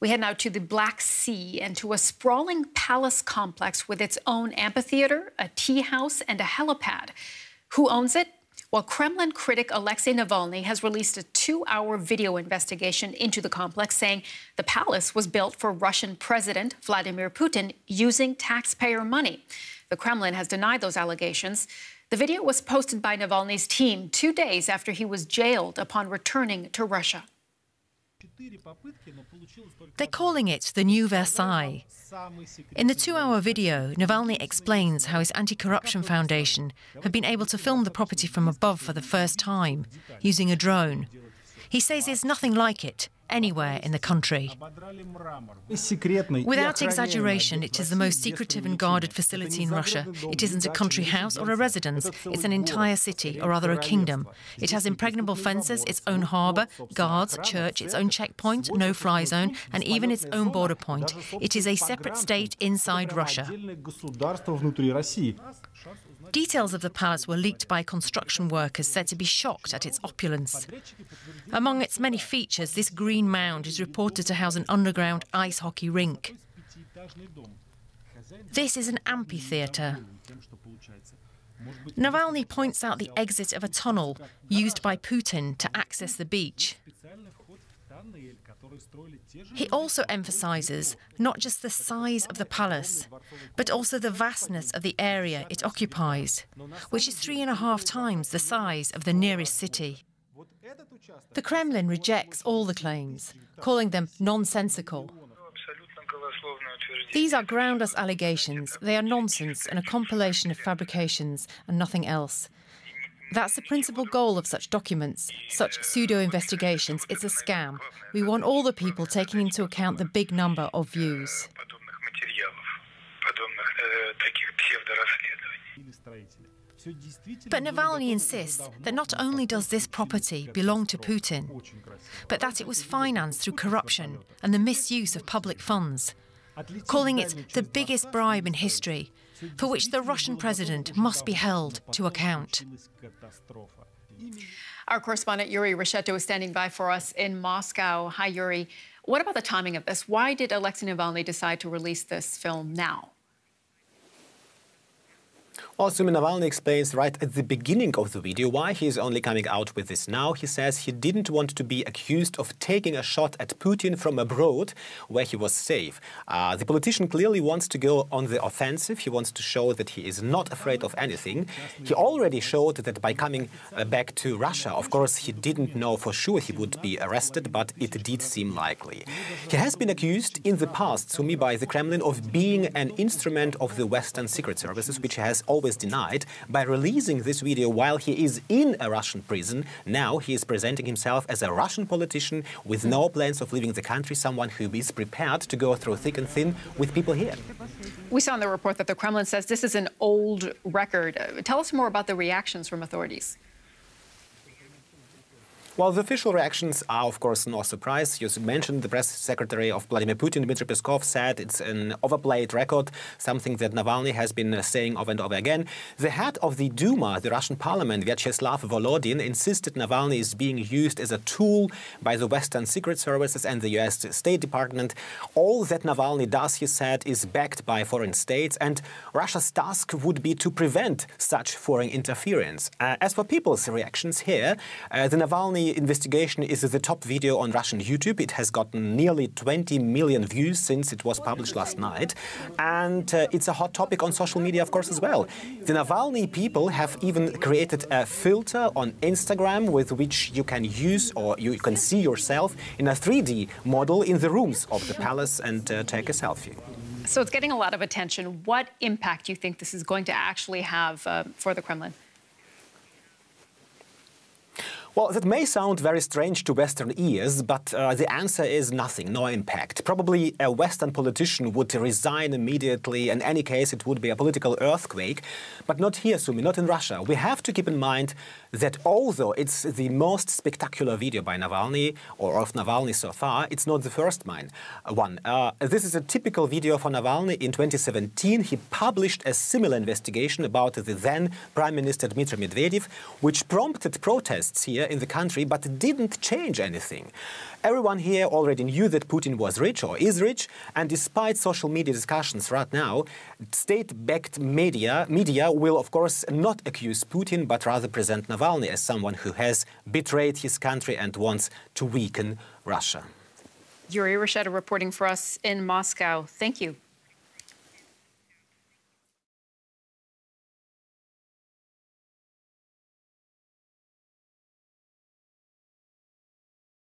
We head now to the Black Sea and to a sprawling palace complex with its own amphitheater, a tea house, and a helipad. Who owns it? Well, Kremlin critic Alexei Navalny has released a 2-hour video investigation into the complex, saying the palace was built for Russian President Vladimir Putin using taxpayer money. The Kremlin has denied those allegations. The video was posted by Navalny's team 2 days after he was jailed upon returning to Russia. They're calling it the new Versailles. In the 2-hour video, Navalny explains how his anti-corruption foundation had been able to film the property from above for the first time, using a drone. He says there's nothing like it anywhere in the country. Without exaggeration, it is the most secretive and guarded facility in Russia. It isn't a country house or a residence. It's an entire city, or rather a kingdom. It has impregnable fences, its own harbour, guards, church, its own checkpoint, no-fly zone, and even its own border point. It is a separate state inside Russia. Details of the palace were leaked by construction workers said to be shocked at its opulence. Among its many features, this green mound is reported to house an underground ice hockey rink. This is an amphitheatre. Navalny points out the exit of a tunnel used by Putin to access the beach. He also emphasises not just the size of the palace, but also the vastness of the area it occupies, which is 3.5 times the size of the nearest city. The Kremlin rejects all the claims, calling them nonsensical. These are groundless allegations. They are nonsense and a compilation of fabrications and nothing else. That's the principal goal of such documents, such pseudo-investigations. It's a scam. We want all the people taking into account the big number of views. But Navalny insists that not only does this property belong to Putin, but that it was financed through corruption and the misuse of public funds, calling it the biggest bribe in history, for which the Russian president must be held to account. Our correspondent Yuri Reshetto is standing by for us in Moscow. Hi, Yuri. What about the timing of this? Why did Alexei Navalny decide to release this film now? Well, Navalny explains right at the beginning of the video why he is only coming out with this now. He says he didn't want to be accused of taking a shot at Putin from abroad, where he was safe. The politician clearly wants to go on the offensive. He wants to show that he is not afraid of anything. He already showed that by coming back to Russia, of course, he didn't know for sure he would be arrested, but it did seem likely. He has been accused in the past, Sumi, by the Kremlin of being an instrument of the Western secret services, which he has always denied. By releasing this video while he is in a Russian prison, now he is presenting himself as a Russian politician with no plans of leaving the country, someone who is prepared to go through thick and thin with people here. We saw in the report that the Kremlin says this is an old record. Tell us more about the reactions from authorities. Well, the official reactions are, of course, no surprise. You mentioned the press secretary of Vladimir Putin, Dmitry Peskov, said it's an overplayed record, something that Navalny has been saying over and over again. The head of the Duma, the Russian parliament, Vyacheslav Volodin, insisted Navalny is being used as a tool by the Western secret services and the US State Department. All that Navalny does, he said, is backed by foreign states, and Russia's task would be to prevent such foreign interference. As for people's reactions here, the Navalny investigation is the top video on Russian YouTube. It has gotten nearly 20 million views since it was published last night. And it's a hot topic on social media, of course, as well. The Navalny people have even created a filter on Instagram with which you can use, or you can see yourself in a 3D model in the rooms of the palace and take a selfie. So it's getting a lot of attention. What impact do you think this is going to actually have for the Kremlin? Well, that may sound very strange to Western ears, but the answer is nothing, no impact. Probably a Western politician would resign immediately. In any case, it would be a political earthquake. But not here, Sumi, not in Russia. We have to keep in mind that although it's the most spectacular video by Navalny, or of Navalny so far, it's not the first one. This is a typical video for Navalny. In 2017, he published a similar investigation about the then Prime Minister Dmitry Medvedev, which prompted protests here here in the country, but it didn't change anything. Everyone here already knew that Putin was rich or is rich, and despite social media discussions right now, state-backed media will, of course, not accuse Putin, but rather present Navalny as someone who has betrayed his country and wants to weaken Russia. Yuri Rasheta reporting for us in Moscow. Thank you.